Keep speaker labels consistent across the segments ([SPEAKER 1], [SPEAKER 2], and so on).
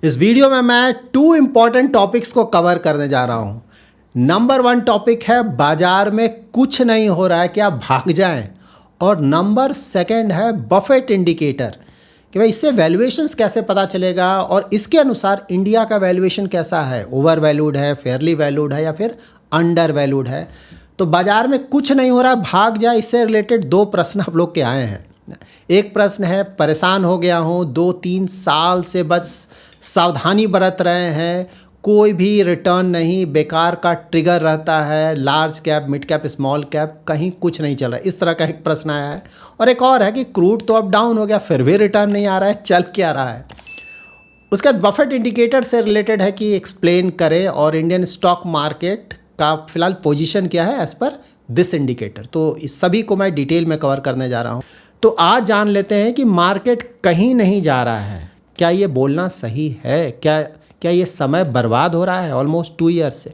[SPEAKER 1] इस वीडियो में मैं 2 इंपॉर्टेंट टॉपिक्स को कवर करने जा रहा हूं। नंबर 1 टॉपिक है बाजार में कुछ नहीं हो रहा है, क्या भाग जाएं। और नंबर 2 है बफेट इंडिकेटर कि भाई इससे वैल्यूएशंस कैसे पता चलेगा और इसके अनुसार इंडिया का वैल्यूएशन कैसा है, ओवर वैल्यूड है, फेयरली वैल्यूड है या फिर अंडर वैल्यूड है। तो बाजार में कुछ नहीं हो रहा है, भाग जाए, इससे रिलेटेड 2 प्रश्न आप लोग के आए हैं। एक प्रश्न है परेशान हो गया हूँ, 2-3 साल से बस सावधानी बरत रहे हैं, कोई भी रिटर्न नहीं, बेकार का ट्रिगर रहता है, large cap, mid cap, small cap, कहीं कुछ नहीं चल रहा है। इस तरह का एक प्रश्न आया है। और एक और है कि क्रूड तो अब डाउन हो गया, फिर भी रिटर्न नहीं आ रहा है, चल क्या रहा है। उसके बाद बफेट इंडिकेटर से रिलेटेड है कि एक्सप्लेन करें और इंडियन स्टॉक मार्केट का फिलहाल पोजीशन क्या है एज पर दिस इंडिकेटर। तो इस सभी को मैं डिटेल में कवर करने जा रहा हूँ। तो आज जान लेते हैं कि मार्केट कहीं नहीं जा रहा है। क्या ये बोलना सही है? क्या ये समय बर्बाद हो रहा है ऑलमोस्ट 2 ईयर्स से?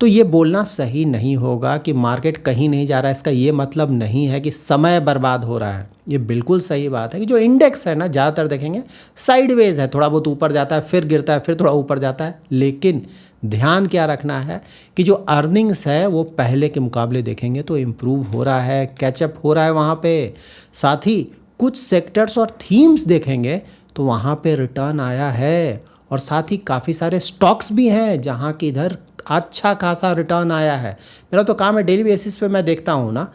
[SPEAKER 1] तो ये बोलना सही नहीं होगा कि मार्केट कहीं नहीं जा रहा है। इसका ये मतलब नहीं है कि समय बर्बाद हो रहा है। ये बिल्कुल सही बात है कि जो इंडेक्स है ना, ज़्यादातर देखेंगे साइडवेज है, थोड़ा बहुत ऊपर जाता है, फिर गिरता है, फिर थोड़ा ऊपर जाता है। लेकिन ध्यान क्या रखना है कि जो अर्निंग्स है वो पहले के मुकाबले देखेंगे तो इम्प्रूव हो रहा है, कैचअप हो रहा है वहाँ पे। साथ ही कुछ सेक्टर्स और थीम्स देखेंगे तो वहाँ पे रिटर्न आया है। और साथ ही काफ़ी सारे स्टॉक्स भी हैं जहाँ की इधर अच्छा खासा रिटर्न आया है। मेरा तो काम है डेली बेसिस पे मैं देखता हूँ ना,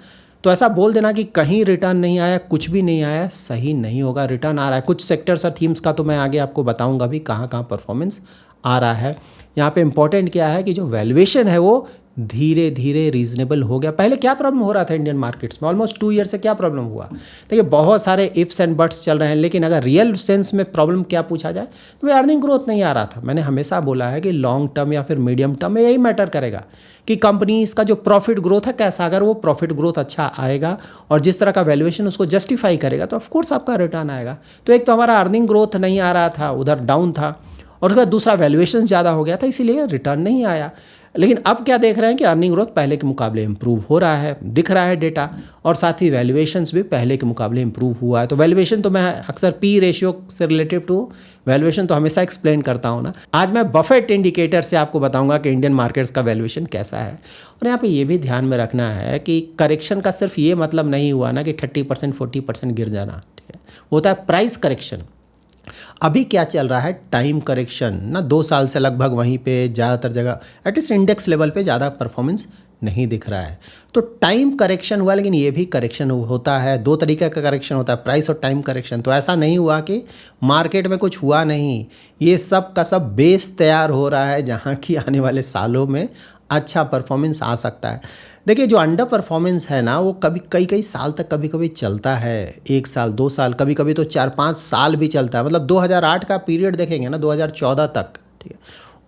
[SPEAKER 1] तो ऐसा बोल देना कि कहीं रिटर्न नहीं आया, कुछ भी नहीं आया, सही नहीं होगा। रिटर्न आ रहा है। कुछ सेक्टर्स और थीम्स का तो मैं आगे आपको बताऊंगा भी कहाँ कहाँ परफॉर्मेंस आ रहा है। यहाँ पे इंपॉर्टेंट क्या है कि जो वैल्यूएशन है वो धीरे धीरे रीजनेबल हो गया। पहले क्या प्रॉब्लम हो रहा था इंडियन मार्केट्स में ऑलमोस्ट 2 ईयर से? क्या प्रॉब्लम हुआ? देखिए बहुत सारे इफ्स एंड बट्स चल रहे हैं, लेकिन अगर रियल सेंस में प्रॉब्लम क्या पूछा जाए तो भाई अर्निंग ग्रोथ नहीं आ रहा था। मैंने हमेशा बोला है कि लॉन्ग टर्म या फिर मीडियम टर्म में यही मैटर करेगा कि कंपनीज का जो प्रॉफिट ग्रोथ है कैसा। अगर वो प्रॉफिट ग्रोथ अच्छा आएगा और जिस तरह का वैल्यूएशन उसको जस्टिफाई करेगा तो ऑफकोर्स आपका रिटर्न आएगा। तो एक तो हमारा अर्निंग ग्रोथ नहीं आ रहा था, उधर डाउन था, और उसका दूसरा वैल्यूएशन ज़्यादा हो गया था, इसीलिए रिटर्न नहीं आया। लेकिन अब क्या देख रहे हैं कि अर्निंग ग्रोथ पहले के मुकाबले इम्प्रूव हो रहा है, दिख रहा है डेटा, और साथ ही वैल्यूएशंस भी पहले के मुकाबले इम्प्रूव हुआ है। तो वैल्यूएशन तो मैं अक्सर पी रेशियो से रिलेटिव टू वैल्यूएशन तो हमेशा एक्सप्लेन करता हूँ ना। आज मैं बफेट इंडिकेटर से आपको बताऊंगा कि इंडियन मार्केट्स का वैल्यूएशन कैसा है। और यहाँ पे ये भी ध्यान में रखना है कि करेक्शन का सिर्फ ये मतलब नहीं हुआ ना कि 30% 40% गिर जाना, ठीक है, होता है प्राइस करेक्शन। अभी क्या चल रहा है? टाइम करेक्शन ना, 2 साल से लगभग वहीं पे ज़्यादातर जगह एटलीस्ट इंडेक्स लेवल पे ज़्यादा परफॉर्मेंस नहीं दिख रहा है। तो टाइम करेक्शन हुआ, लेकिन ये भी करेक्शन होता है। 2 तरीके का करेक्शन होता है, प्राइस और टाइम करेक्शन। तो ऐसा नहीं हुआ कि मार्केट में कुछ हुआ नहीं। ये सब का सब बेस तैयार हो रहा है जहाँ की आने वाले सालों में अच्छा परफॉर्मेंस आ सकता है। देखिए जो अंडर परफॉर्मेंस है ना, वो कभी कई साल तक कभी कभी चलता है। 1 साल 2 साल, कभी कभी तो 4-5 साल भी चलता है। मतलब 2008 का पीरियड देखेंगे ना, 2014 तक, ठीक है,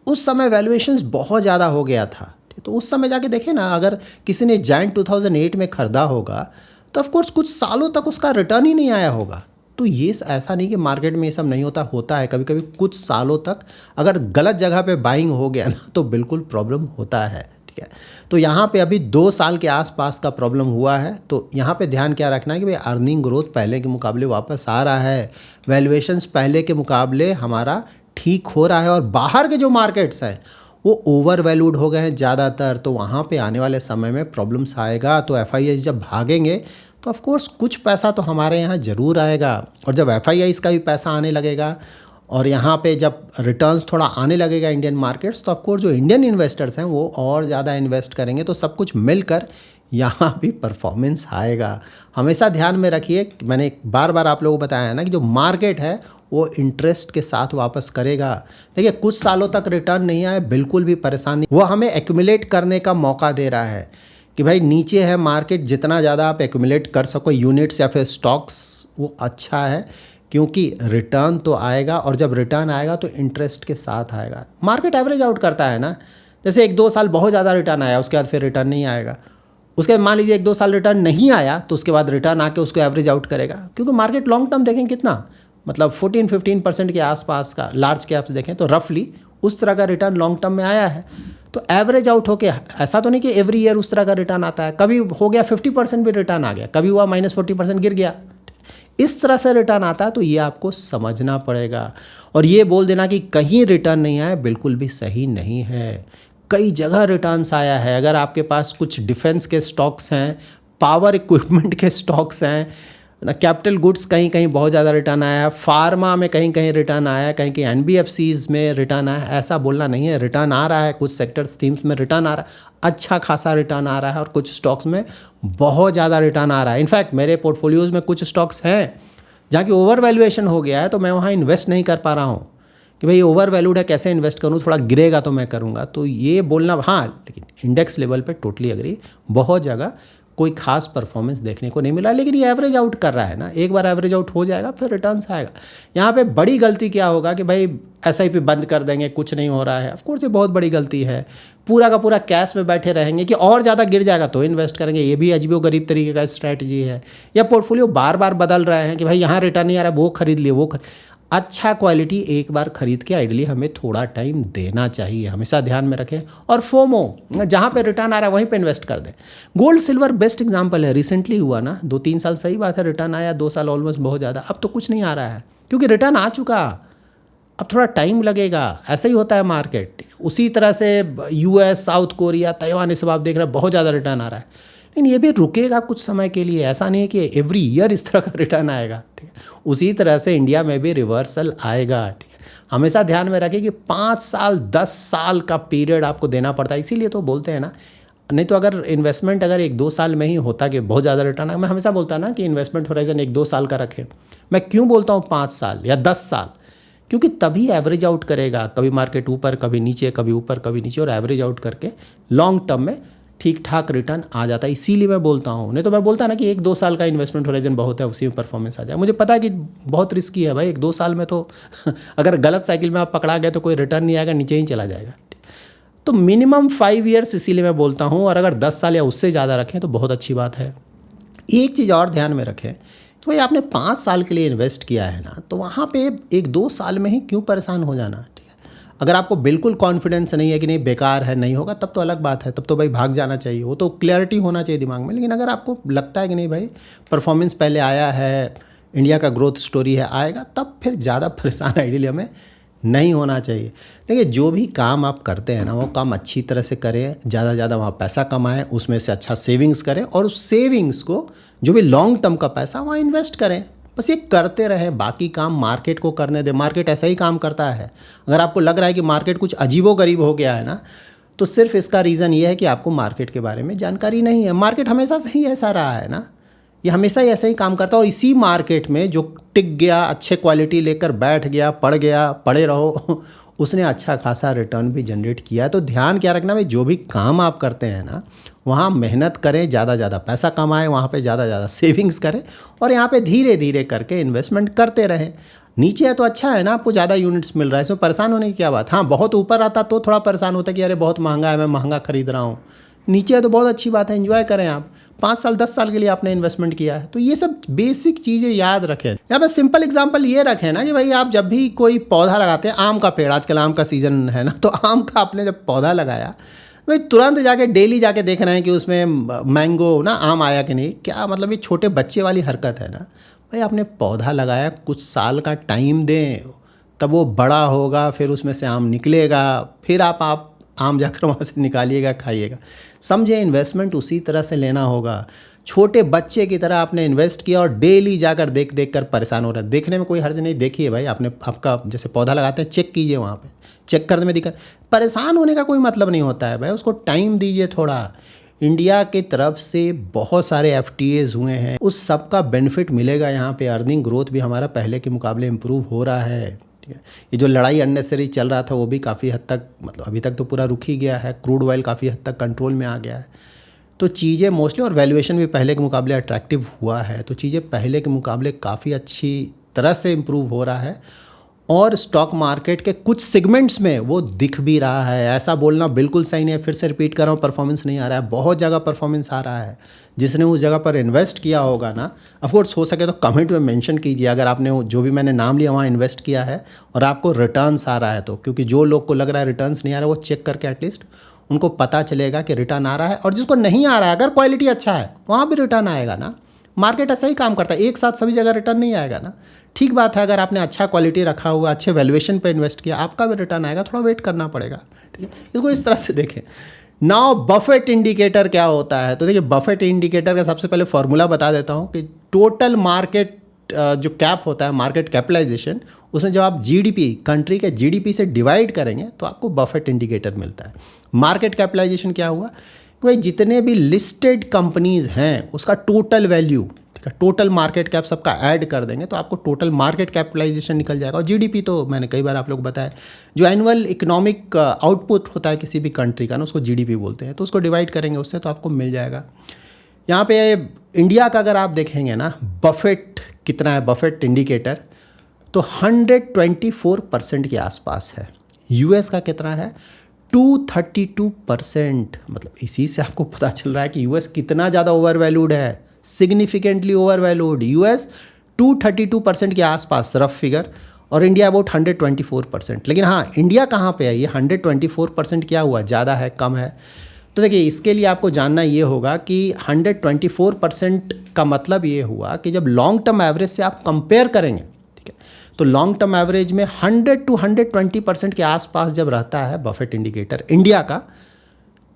[SPEAKER 1] उस समय वैल्यूएशंस बहुत ज़्यादा हो गया था। तो उस समय जाके देखें ना, अगर किसी ने जायंट 2008 में ख़रीदा होगा तो ऑफकोर्स कुछ सालों तक उसका रिटर्न ही नहीं आया होगा। तो ये ऐसा नहीं कि मार्केट में ये सब नहीं होता, होता है कभी कभी। कुछ सालों तक अगर गलत जगह पे बाइंग हो गया ना तो बिल्कुल प्रॉब्लम होता है, ठीक है। तो यहाँ पे अभी 2 साल के आसपास का प्रॉब्लम हुआ है। तो यहाँ पे ध्यान क्या रखना है कि भाई अर्निंग ग्रोथ पहले के मुकाबले वापस आ रहा है, वैल्यूएशंस पहले के मुकाबले हमारा ठीक हो रहा है, और बाहर के जो मार्केट्स हैं वो ओवर वैल्यूड हो गए हैं ज़्यादातर। तो वहाँ पे आने वाले समय में प्रॉब्लम्स आएगा। तो एफआईआई जब भागेंगे तो ऑफकोर्स कुछ पैसा तो हमारे यहाँ ज़रूर आएगा, और जब एफआईआई का भी पैसा आने लगेगा और यहाँ पे जब रिटर्न्स थोड़ा आने लगेगा इंडियन मार्केट्स, तो ऑफकोर्स जो इंडियन इन्वेस्टर्स हैं वो और ज़्यादा इन्वेस्ट करेंगे। तो सब कुछ मिलकर यहाँ भी परफॉर्मेंस आएगा। हमेशा ध्यान में रखिए, मैंने बार बार आप लोगों को बताया है ना कि जो मार्केट है वो इंटरेस्ट के साथ वापस करेगा। देखिए कुछ सालों तक रिटर्न नहीं आए, बिल्कुल भी परेशान नहीं, वो हमें एक्यूमुलेट करने का मौका दे रहा है कि भाई नीचे है मार्केट, जितना ज़्यादा आप एक्यूमुलेट कर सको यूनिट्स या फिर स्टॉक्स, वो अच्छा है, क्योंकि रिटर्न तो आएगा, और जब रिटर्न आएगा तो इंटरेस्ट के साथ आएगा। मार्केट एवरेज आउट करता है ना, जैसे 1-2 साल बहुत ज़्यादा रिटर्न आया, उसके बाद फिर रिटर्न नहीं आएगा। उसके बाद मान लीजिए 1-2 साल रिटर्न नहीं आया तो उसके बाद रिटर्न आके उसको एवरेज आउट करेगा, क्योंकि मार्केट लॉन्ग टर्म देखें कितना, मतलब 14-15% के आसपास का, लार्ज कैप्स देखें तो रफली उस तरह का रिटर्न लॉन्ग टर्म में आया है। तो एवरेज आउट होके, ऐसा तो नहीं कि एवरी ईयर उस तरह का रिटर्न आता है। कभी हो गया 50% भी रिटर्न आ गया, कभी हुआ -40% गिर गया। इस तरह से रिटर्न आता है, तो ये आपको समझना पड़ेगा। और ये बोल देना कि कहीं रिटर्न नहीं आया, बिल्कुल भी सही नहीं है। कई जगह रिटर्न्स आया है। अगर आपके पास कुछ डिफेंस के स्टॉक्स हैं, पावर इक्विपमेंट के स्टॉक्स हैं ना, कैपिटल गुड्स कहीं कहीं बहुत ज़्यादा रिटर्न आया है, फार्मा में कहीं कहीं रिटर्न आया है, कहीं कहीं एनबीएफसीज में रिटर्न आया है। ऐसा बोलना नहीं है, रिटर्न आ रहा है, कुछ सेक्टर्स थीम्स में रिटर्न आ रहा है, अच्छा खासा रिटर्न आ रहा है, और कुछ स्टॉक्स में बहुत ज़्यादा रिटर्न आ रहा है। इनफैक्ट मेरे पोर्टफोलियोज़ में कुछ स्टॉक्स हैं जहाँ की ओवर वैल्यूएशन हो गया है, तो मैं वहाँ इन्वेस्ट नहीं कर पा रहा हूँ कि भाई ओवर वैल्यूड है, कैसे इन्वेस्ट करूँ, थोड़ा गिरेगा तो मैं करूँगा। तो ये बोलना, हाँ, लेकिन इंडेक्स लेवल पे टोटली अग्री, बहुत जगह कोई खास परफॉर्मेंस देखने को नहीं मिला, लेकिन ये एवरेज आउट कर रहा है ना। एक बार एवरेज आउट हो जाएगा फिर रिटर्न्स आएगा। यहाँ पे बड़ी गलती क्या होगा कि भाई एसआईपी बंद कर देंगे, कुछ नहीं हो रहा है। ऑफकोर्स ये बहुत बड़ी गलती है। पूरा का पूरा कैश में बैठे रहेंगे कि और ज़्यादा गिर जाएगा तो इन्वेस्ट करेंगे, ये भी अजीबोगरीब तरीके का स्ट्रैटेजी है। या पोर्टफोलियो बार बार बदल रहे हैं कि भाई यहाँ रिटर्न नहीं आ रहा है, वो खरीद लिए, वो अच्छा क्वालिटी एक बार खरीद के आइडियली हमें थोड़ा टाइम देना चाहिए, हमेशा ध्यान में रखें। और फोमो, जहाँ पे रिटर्न आ रहा है वहीं पे इन्वेस्ट कर दें। गोल्ड सिल्वर बेस्ट एग्जांपल है, रिसेंटली हुआ ना, 2-3 साल सही बात है, रिटर्न आया, 2 साल ऑलमोस्ट बहुत ज़्यादा। अब तो कुछ नहीं आ रहा है क्योंकि रिटर्न आ चुका, अब थोड़ा टाइम लगेगा। ऐसा ही होता है मार्केट। उसी तरह से यूएस, साउथ कोरिया, ताइवान, ये सब आप देख रहे हैं, बहुत ज़्यादा रिटर्न आ रहा है, लेकिन ये भी रुकेगा कुछ समय के लिए। ऐसा नहीं है कि एवरी ईयर इस तरह का रिटर्न आएगा, ठीक है। उसी तरह से इंडिया में भी रिवर्सल आएगा, ठीक है। हमेशा ध्यान में रखें कि 5 साल 10 साल का पीरियड आपको देना पड़ता है। इसीलिए तो बोलते हैं ना, नहीं तो अगर इन्वेस्टमेंट अगर 1-2 साल में ही होता कि बहुत ज़्यादा रिटर्न आएगा, मैं हमेशा बोलता ना कि इन्वेस्टमेंट होराइजन 1-2 साल का रखें। मैं क्यों बोलता हूँ 5 साल या 10 साल? क्योंकि तभी एवरेज आउट करेगा। कभी मार्केट ऊपर, कभी नीचे, कभी ऊपर, कभी नीचे, और एवरेज आउट करके लॉन्ग टर्म में ठीक ठाक रिटर्न आ जाता है। इसीलिए मैं बोलता हूँ। नहीं तो मैं बोलता ना कि 1-2 साल का इन्वेस्टमेंट होराइजन बहुत है, उसी में परफॉर्मेंस आ जाए। मुझे पता है कि बहुत रिस्की है भाई, 1-2 साल में तो अगर गलत साइकिल में आप पकड़ा गए तो कोई रिटर्न नहीं आएगा, नीचे ही चला जाएगा। तो मिनिमम 5 ईयर्स इसीलिए मैं बोलता हूँ, और अगर 10 साल या उससे ज़्यादा रखें तो बहुत अच्छी बात है। एक चीज़ और ध्यान में रखें, तो भाई आपने 5 साल के लिए इन्वेस्ट किया है ना, तो वहाँ पे 1-2 साल में ही क्यों परेशान हो जाना, ठीक है। अगर आपको बिल्कुल कॉन्फिडेंस नहीं है कि नहीं बेकार है, नहीं होगा, तब तो अलग बात है, तब तो भाई भाग जाना चाहिए, वो तो क्लैरिटी होना चाहिए दिमाग में। लेकिन अगर आपको लगता है कि नहीं भाई परफॉर्मेंस पहले आया है, इंडिया का ग्रोथ स्टोरी है, आएगा, तब फिर ज़्यादा परेशान आइडियली हमें नहीं होना चाहिए। देखिए, जो भी काम आप करते हैं ना, वो काम अच्छी तरह से करें, ज़्यादा से ज़्यादा वहाँ पैसा कमाएं, उसमें से अच्छा सेविंग्स करें, और उस सेविंग्स को, जो भी लॉन्ग टर्म का पैसा, वहाँ इन्वेस्ट करें। बस ये करते रहें, बाकी काम मार्केट को करने दें। मार्केट ऐसा ही काम करता है। अगर आपको लग रहा है कि मार्केट कुछ अजीबोगरीब हो गया है ना, तो सिर्फ इसका रीज़न ये है कि आपको मार्केट के बारे में जानकारी नहीं है। मार्केट हमेशा से ही ऐसा रहा है ना, ये हमेशा ही ऐसा ही काम करता है। और इसी मार्केट में जो टिक गया, अच्छे क्वालिटी लेकर बैठ गया, पड़े रहो, उसने अच्छा खासा रिटर्न भी जनरेट किया। तो ध्यान क्या रखना भाई, जो भी काम आप करते हैं ना, वहाँ मेहनत करें, ज़्यादा ज़्यादा पैसा कमाएं, वहाँ पे ज़्यादा ज़्यादा सेविंग्स करें, और यहाँ पे धीरे धीरे करके इन्वेस्टमेंट करते रहें। नीचे है तो अच्छा है ना, आपको ज़्यादा यूनिट्स मिल रहा है, इसमें परेशान होने की क्या बात। हाँ, बहुत ऊपर आता तो थोड़ा परेशान होता कि अरे बहुत महंगा है, मैं महंगा खरीद रहा हूँ। नीचे है तो बहुत अच्छी बात है, एंजॉय करें आप। 5 साल 10 साल के लिए आपने इन्वेस्टमेंट किया है, तो ये सब बेसिक चीज़ें याद रखें। यहाँ पर सिंपल एग्जांपल ये रखें ना कि भाई आप जब भी कोई पौधा लगाते हैं, आम का पेड़, आजकल आम का सीज़न है ना, तो आम का आपने जब पौधा लगाया, भाई तुरंत जाके डेली जाके देख रहे हैं कि उसमें मैंगो ना, आम आया कि नहीं। क्या मतलब, ये छोटे बच्चे वाली हरकत है ना। भाई आपने पौधा लगाया, कुछ साल का टाइम दें, तब वो बड़ा होगा, फिर उसमें से आम निकलेगा, फिर आप आम जाकर वहाँ से निकालिएगा, खाइएगा। समझे, इन्वेस्टमेंट उसी तरह से लेना होगा। छोटे बच्चे की तरह आपने इन्वेस्ट किया और डेली जाकर देख देख कर परेशान हो रहा है। देखने में कोई हर्ज नहीं, देखिए भाई, आपने आपका जैसे पौधा लगाते हैं, चेक कीजिए, वहाँ पे चेक करने में दिक्कत, परेशान होने का कोई मतलब नहीं होता है भाई, उसको टाइम दीजिए थोड़ा। इंडिया की तरफ से बहुत सारे FTAs हुए हैं, उस सब का बेनिफिट मिलेगा। यहाँ पे अर्निंग ग्रोथ भी हमारा पहले के मुकाबले इम्प्रूव हो रहा है, ठीक है। ये जो लड़ाई अननेसेसरी चल रहा था, वो भी काफ़ी हद तक, मतलब अभी तक तो पूरा रुक ही गया है। क्रूड ऑयल काफ़ी हद तक कंट्रोल में आ गया है, तो चीज़ें मोस्टली, और वैल्यूएशन भी पहले के मुकाबले अट्रैक्टिव हुआ है, तो चीज़ें पहले के मुकाबले काफ़ी अच्छी तरह से इम्प्रूव हो रहा है। और स्टॉक मार्केट के कुछ सेगमेंट्स में वो दिख भी रहा है। ऐसा बोलना बिल्कुल सही नहीं है, फिर से रिपीट कर रहा हूँ, परफॉर्मेंस नहीं आ रहा है, बहुत जगह परफॉर्मेंस आ रहा है। जिसने उस जगह पर इन्वेस्ट किया होगा ना, ऑफकोर्स हो सके तो कमेंट में मेंशन कीजिए अगर आपने जो भी मैंने नाम लिया वहाँ इन्वेस्ट किया है और आपको रिटर्न्स आ रहा है तो। क्योंकि जो लोग को लग रहा है रिटर्न्स नहीं आ रहा, वो चेक करके एटलीस्ट उनको पता चलेगा कि रिटर्न आ रहा है। और जिसको नहीं आ रहा है, अगर क्वालिटी अच्छा है, वहाँ भी रिटर्न आएगा ना। मार्केट ऐसा ही काम करता है, एक साथ सभी जगह रिटर्न नहीं आएगा ना। ठीक बात है, अगर आपने अच्छा क्वालिटी रखा हुआ, अच्छे वैल्यूएशन पे इन्वेस्ट किया, आपका भी रिटर्न आएगा, थोड़ा वेट करना पड़ेगा, ठीक है। इसको इस तरह से देखें। नाउ बफेट इंडिकेटर क्या होता है, तो देखिए बफेट इंडिकेटर का सबसे पहले फॉर्मूला बता देता हूँ कि टोटल मार्केट जो कैप होता है, मार्केट कैपिटलाइजेशन, उसमें जब आप जीडीपी, कंट्री के जीडीपी से डिवाइड करेंगे तो आपको बफेट इंडिकेटर मिलता है। मार्केट कैपिटलाइजेशन क्या हुआ कि भाई जितने भी लिस्टेड कंपनीज हैं उसका टोटल वैल्यू, ठीक है, टोटल मार्केट कैप सबका ऐड कर देंगे तो आपको टोटल मार्केट कैपिटलाइजेशन निकल जाएगा। और जीडीपी तो मैंने कई बार आप लोग बताया, जो एनुअल इकोनॉमिक आउटपुट होता है किसी भी कंट्री का ना, उसको जीडीपी बोलते हैं, तो उसको डिवाइड करेंगे उससे तो आपको मिल जाएगा। यहाँ पे इंडिया का अगर आप देखेंगे ना, बफेट कितना है, बफेट इंडिकेटर, तो 124% के आसपास है। यूएस का कितना है, 232%। मतलब इसी से आपको पता चल रहा है कि यूएस कितना ज़्यादा ओवर वैल्यूड है, सिग्निफिकेंटली ओवर वैल्यूड। यूएस 232% के आसपास रफ फिगर, और इंडिया अबाउट 124%। लेकिन हाँ, इंडिया कहाँ पे है, ये 124% क्या हुआ, ज़्यादा है कम है? तो देखिए इसके लिए आपको जानना ये होगा कि 124% का मतलब ये हुआ कि जब लॉन्ग टर्म एवरेज से आप कंपेयर करेंगे, ठीक है, तो लॉन्ग टर्म एवरेज में 100 to 120% के आसपास जब रहता है बफेट इंडिकेटर इंडिया का,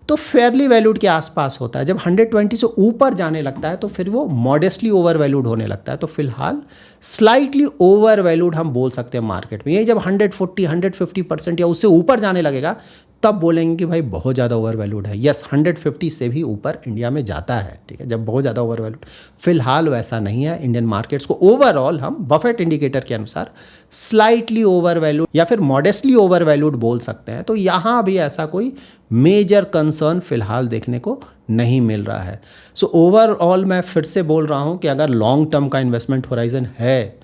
[SPEAKER 1] तो फेयरली वैल्यूड के आसपास होता है। जब 120 से ऊपर जाने लगता है तो फिर वो मॉडेस्टली ओवर वैल्यूड होने लगता है। तो फिलहाल स्लाइटली ओवर वैल्यूड हम बोल सकते हैं मार्केट में। यही जब 140, 150% या उससे ऊपर जाने लगेगा तब बोलेंगे कि भाई बहुत ज़्यादा ओवर वैल्यूड है। यस, 150 से भी ऊपर इंडिया में जाता है, ठीक है, जब बहुत ज़्यादा ओवर वैल्यूड। फिलहाल वैसा नहीं है। इंडियन मार्केट्स को ओवरऑल हम बफेट इंडिकेटर के अनुसार स्लाइटली ओवर वैल्यूड या फिर मॉडेस्टली ओवर वैल्यूड बोल सकते हैं। तो यहाँ भी ऐसा कोई मेजर कंसर्न फिलहाल देखने को नहीं मिल रहा है। सो ओवरऑल मैं फिर से बोल रहा हूँ कि अगर लॉन्ग टर्म का इन्वेस्टमेंट होराइजन है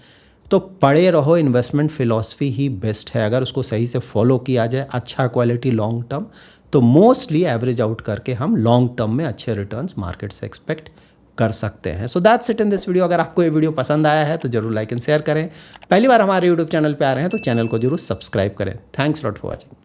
[SPEAKER 1] तो पड़े रहो, इन्वेस्टमेंट फिलॉसफी ही बेस्ट है। अगर उसको सही से फॉलो किया जाए, अच्छा क्वालिटी लॉन्ग टर्म, तो मोस्टली एवरेज आउट करके हम लॉन्ग टर्म में अच्छे रिटर्न्स मार्केट से एक्सपेक्ट कर सकते हैं। So that's it in this video. अगर आपको ये वीडियो पसंद आया है तो जरूर लाइक एंड शेयर करें। पहली बार हमारे यूट्यूब चैनल पे आ रहे हैं तो चैनल को जरूर सब्सक्राइब करें। Thanks lot for watching.